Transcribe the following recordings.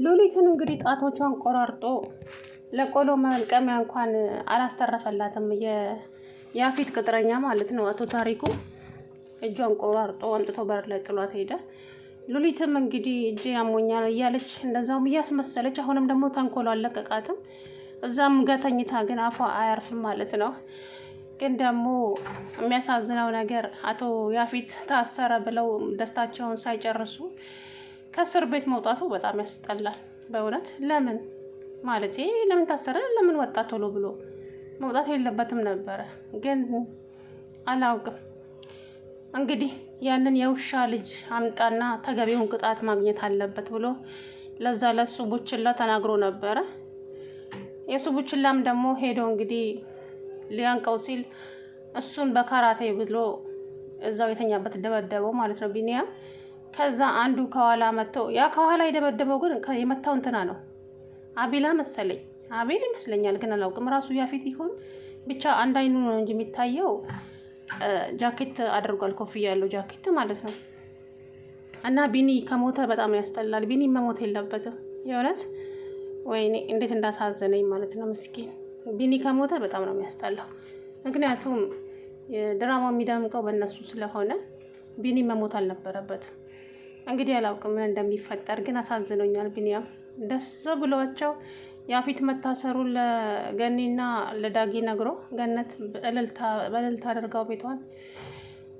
ሉሊትን እንግዲህ ጣቶቿን ቆራርጦ ለቆሎ መልቀሚያ እንኳን አላስተረፈላትም። የያፌት ቅጥረኛ ማለት ነው አቶ ታሪኩ እጇን ቆራርጦ አምጥቶ በር ላይ ጥሏት ሄደ። ሉሊትም እንግዲህ እጄ ያሞኛል እያለች እንደዛውም እያስመሰለች አሁንም ደግሞ ተንኮሏ አለቀቃትም። እዛም ገተኝታ ግን አፏ አያርፍም ማለት ነው። ግን ደግሞ የሚያሳዝነው ነገር አቶ ያፌት ታሰረ ብለው ደስታቸውን ሳይጨርሱ ከእስር ቤት መውጣቱ በጣም ያስጠላል በእውነት። ለምን ማለት ለምን ታሰረ ለምን ወጣ ቶሎ ብሎ መውጣት የለበትም ነበረ። ግን አላውቅም እንግዲህ ያንን የውሻ ልጅ አምጣና ተገቢውን ቅጣት ማግኘት አለበት ብሎ ለዛ ለሱ ቡችላ ተናግሮ ነበረ። የሱ ቡችላም ደግሞ ሄዶ እንግዲህ ሊያንቀው ሲል እሱን በካራቴ ብሎ እዛው የተኛበት ደበደበው ማለት ነው ቢኒያም። ከዛ አንዱ ከኋላ መጥቶ ያ ከኋላ የደበደበው ግን የመታው እንትና ነው አቤላ መሰለኝ፣ አቤል ይመስለኛል ግን አላውቅም። ራሱ ያፌት ይሁን ብቻ አንድ አይኑ ነው እንጂ የሚታየው ጃኬት አድርጓል፣ ኮፍያ ያለው ጃኬት ማለት ነው። እና ቢኒ ከሞተ በጣም ያስጠላል። ቢኒ መሞት የለበትም የእውነት። ወይኔ እንዴት እንዳሳዘነኝ ማለት ነው ምስኪን ቢኒ ከሞተ በጣም ነው የሚያስጠላው። ምክንያቱም ድራማው የሚደምቀው በእነሱ ስለሆነ ቢኒ መሞት አልነበረበትም። እንግዲህ አላውቅም ምን እንደሚፈጠር ግን አሳዝኖኛል። ቢኒያም ደስ ብሏቸው ያፌት መታሰሩን ለገኒና ለዳጊ ነግሮ ገነት በእልልታ አድርጋው ቤቷን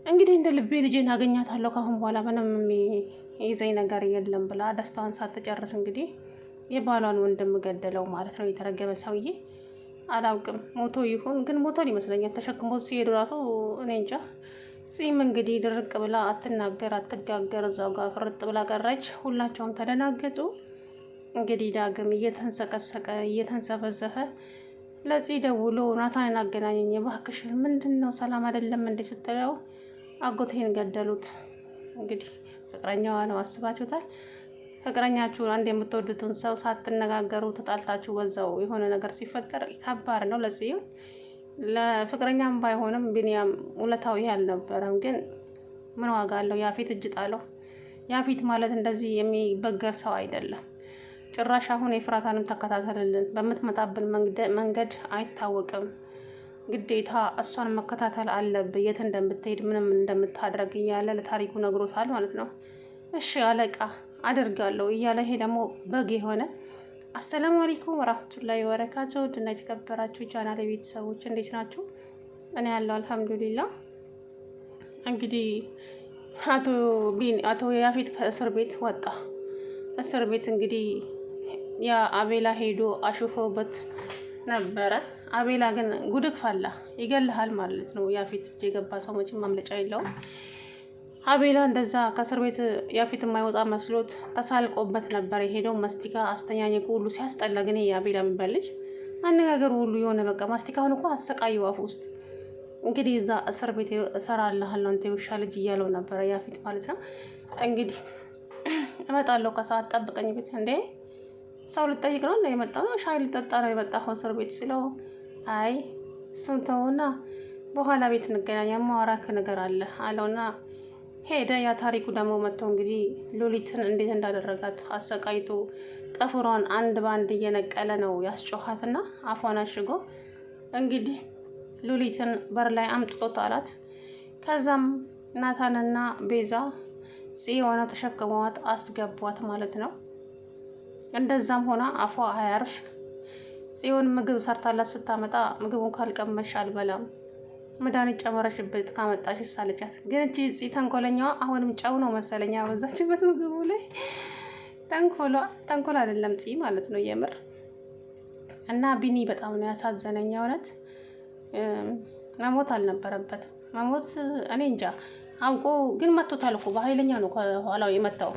እንግዲህ እንደ ልቤ ልጄን አገኛታለሁ ካሁን በኋላ ምንም የሚይዘኝ ነገር የለም ብላ ደስታዋን ሳትጨርስ እንግዲህ የባሏን ወንድም ገደለው ማለት ነው የተረገበ ሰውዬ። አላውቅም ሞቶ ይሁን ግን ሞቶን ይመስለኛል። ተሸክሞት ሲሄዱ ራሱ እኔ እንጃ። ጺም እንግዲህ ድርቅ ብላ አትናገር አትጋገር እዛው ጋር ፍርጥ ብላ ቀረች። ሁላቸውም ተደናገጡ። እንግዲህ ዳግም እየተንሰቀሰቀ እየተንሰፈሰፈ ለጺ ደውሎ ናታንን አገናኘኝ እባክሽን፣ ምንድን ነው ሰላም አይደለም እንዴ ስትለው አጎቴን ገደሉት። እንግዲህ ፍቅረኛዋ ነው አስባችሁታል። ፍቅረኛችሁ አንድ የምትወዱትን ሰው ሳትነጋገሩ ተጣልታችሁ በዛው የሆነ ነገር ሲፈጠር ከባድ ነው ለጽዮን። ለፍቅረኛም ባይሆንም ቢኒያም ውለታው ይሄ አልነበረም። ግን ምን ዋጋ አለው? ያፌት እጅ ጣለው። ያፌት ማለት እንደዚህ የሚበገር ሰው አይደለም ጭራሽ። አሁን የፍራታንም ተከታተልልን፣ በምትመጣብን መንገድ አይታወቅም፣ ግዴታ እሷን መከታተል አለብህ፣ የት እንደምትሄድ ምንም እንደምታደርግ እያለ ለታሪኩ ነግሮታል ማለት ነው። እሺ አለቃ አደርጋለሁ እያለ ይሄ ደግሞ በግ የሆነ። አሰላሙ አለይኩም ወራህመቱላሂ ወበረካቱ። ድና የተከበራችሁ ቻናል ቤተሰቦች እንዴት ናችሁ? እኔ ያለው አልሐምዱሊላህ። እንግዲህ አቶ ያፌት ከእስር ቤት ወጣ። እስር ቤት እንግዲህ ያ አቤላ ሄዶ አሹፈውበት ነበረ። አቤላ ግን ጉድክ ፋላ ይገልሃል ማለት ነው። ያፌት እጅ የገባ ሰው መቼም ማምለጫ የለውም። አቤላ እንደዛ ከእስር ቤት ያፌት የማይወጣ መስሎት ተሳልቆበት ነበር የሄደው። ማስቲካ አስተኛኘቁ ሁሉ ሲያስጠላ። ግን የአቤላ የሚባል ልጅ አነጋገሩ ሁሉ የሆነ በቃ ማስቲካውን እኮ አሰቃየው አፍ ውስጥ። እንግዲህ እዛ እስር ቤት እሰራልሃለሁ አንተ የውሻ ልጅ እያለው ነበረ ያፌት ማለት ነው። እንግዲህ እመጣለሁ ከሰዓት ጠብቀኝ ቤት። እንዴ ሰው ልጠይቅ ነው እንደ የመጣ ነው? ሻይ ልጠጣ ነው የመጣው እስር ቤት ሲለው፣ አይ እሱን ተውና በኋላ ቤት እንገናኝ የማወራክ ነገር አለ አለውና ሄደ። ያ ታሪኩ ደግሞ መጥቶ እንግዲህ ሉሊትን እንዴት እንዳደረጋት አሰቃይቶ ጠፍሯን አንድ ባንድ እየነቀለ ነው ያስጮኻትና አፏን አሽጎ እንግዲህ ሉሊትን በር ላይ አምጥቶ ጣላት። ከዛም ናታንና ቤዛ ጽዮን ተሸክመዋት አስገቧት ማለት ነው። እንደዛም ሆና አፏ አያርፍ። ጽዮን ምግብ ሰርታላት ስታመጣ ምግቡን ካልቀመሽ አልበላም፣ መድኃኒት ጨመረሽበት ካመጣሽ ሳለቻት። ግን እቺ ተንኮለኛዋ አሁንም ጨው ነው መሰለኛ ያበዛችበት ምግቡ ላይ። ተንኮል አይደለም ጽ ማለት ነው የምር። እና ቢኒ በጣም ነው ያሳዘነኝ እውነት። መሞት አልነበረበትም። መሞት እኔ እንጃ አውቆ ግን መቶታል እኮ በኃይለኛ ነው ከኋላው የመታው።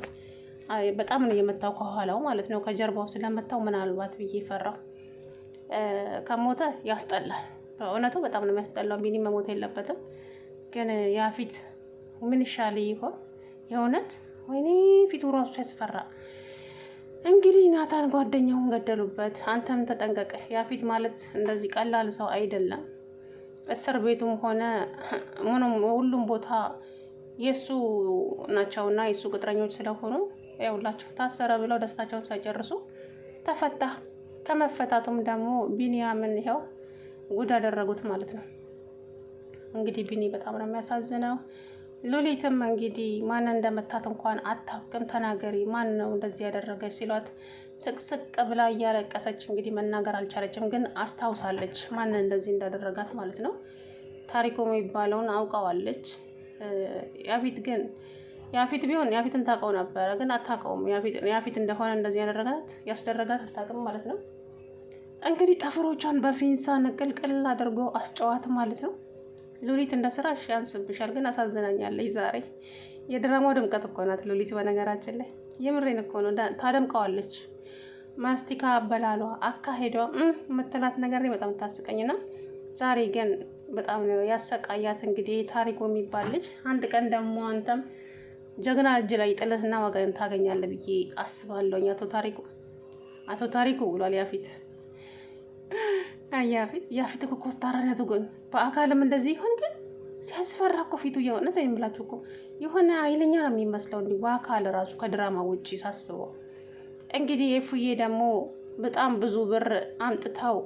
በጣም ነው የመታው ከኋላው ማለት ነው። ከጀርባው ስለመታው ምናልባት ብዬ ፈራው። ከሞተ ያስጠላል በእውነቱ በጣም ነው የሚያስጠላው። ቢኒ መሞት የለበትም። ግን ያፌት ምን ይሻል ይሆን የእውነት? ወይኔ ፊቱ ራሱ ያስፈራ። እንግዲህ ናታን ጓደኛውን ገደሉበት። አንተም ተጠንቀቀ። ያፌት ማለት እንደዚህ ቀላል ሰው አይደለም። እስር ቤቱም ሆነ ሁሉም ቦታ የሱ ናቸውና የሱ ቅጥረኞች ስለሆኑ ያውላችሁ ታሰረ ብለው ደስታቸውን ሳይጨርሱ ተፈታ። ከመፈታቱም ደግሞ ቢኒያምን ይኸው ጉድ አደረጉት ማለት ነው። እንግዲህ ቢኒ በጣም ነው የሚያሳዝነው። ሉሊትም እንግዲህ ማን እንደመታት እንኳን አታውቅም፣ ተናገሪ ማን ነው እንደዚህ ያደረገች ሲሏት ስቅስቅ ብላ እያለቀሰች እንግዲህ መናገር አልቻለችም፣ ግን አስታውሳለች ማንን እንደዚህ እንዳደረጋት ማለት ነው። ታሪኩ የሚባለውን አውቀዋለች። ያፊት ቢሆን ያፊትን ታውቀው ነበረ፣ ግን አታውቀውም። ያፊት እንደሆነ እንደዚህ ያስደረጋት አታውቅም ማለት ነው። እንግዲህ ጠፍሮቿን በፊንሳ ንቅልቅል አድርጎ አስጨዋት ማለት ነው። ሉሊት እንደ ስራሽ ያንስብሻል፣ ግን አሳዝናኛለች ዛሬ። የድራማው ድምቀት እኮ ናት ሉሊት። በነገራችን ላይ የምሬን እኮ ነው፣ ታደምቀዋለች። ማስቲካ አበላሏ፣ አካሄዷ የምትላት ነገር በጣም ታስቀኝና ዛሬ ግን በጣም ነው ያሰቃያት። እንግዲህ ታሪኩ የሚባል ልጅ አንድ ቀን ደግሞ አንተም ጀግና እጅ ላይ ጥልህና ዋጋን ታገኛለህ ብዬ አስባለሁ። አቶ ታሪኩ ብሏል ያፊት እኮ ኮስታራነቱ ግን በአካልም እንደዚህ ይሆን? ግን ሲያስፈራ እኮ ፊቱ የእውነት የሚላችሁ እኮ የሆነ ኃይለኛ ነው የሚመስለው እንዲህ በአካል ራሱ ከድራማ ውጭ ሳስበው። እንግዲህ የፉዬ ደግሞ በጣም ብዙ ብር አምጥተው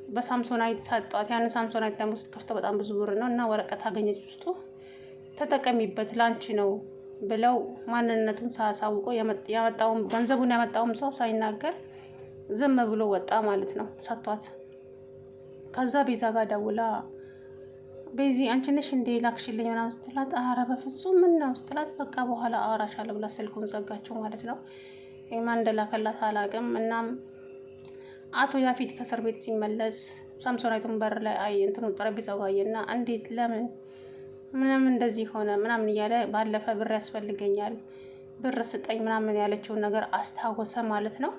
በሳምሶናይት ሰጧት። ያን ሳምሶናይት ደግሞ ስትከፍተው በጣም ብዙ ብር ነው እና ወረቀት አገኘች ውስጡ። ተጠቀሚበት ላንቺ ነው ብለው ማንነቱን ሳያሳውቆ ገንዘቡን ያመጣውም ሰው ሳይናገር ዝም ብሎ ወጣ ማለት ነው ሰጥቷት። ከዛ ቤዛ ጋር ደውላ ቤዚ አንቺ ነሽ እንዴ ላክሽልኝ ምናምን ስትላት ኧረ በፍጹም ምን ነው ስትላት በቃ በኋላ አወራሻለሁ ብላ ስልኩን ዘጋችው ማለት ነው። ማን እንደላከላት አላውቅም። እናም አቶ ያፊት ከእስር ቤት ሲመለስ ሳምሶናይቱን በር ላይ እንትኑ ጠረጴዛው ጋር አየና እንዴት ለምን ምንም እንደዚህ ሆነ ምናምን እያለ ባለፈ ብር ያስፈልገኛል ብር ስጠኝ ምናምን ያለችውን ነገር አስታወሰ ማለት ነው።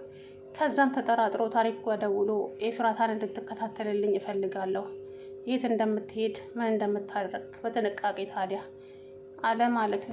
ከዛም ተጠራጥሮ ታሪክ ጋር ደውሎ ኤፍራታን እንድትከታተልልኝ እፈልጋለሁ፣ የት እንደምትሄድ ምን እንደምታደርግ በጥንቃቄ ታዲያ አለ ማለት ነው።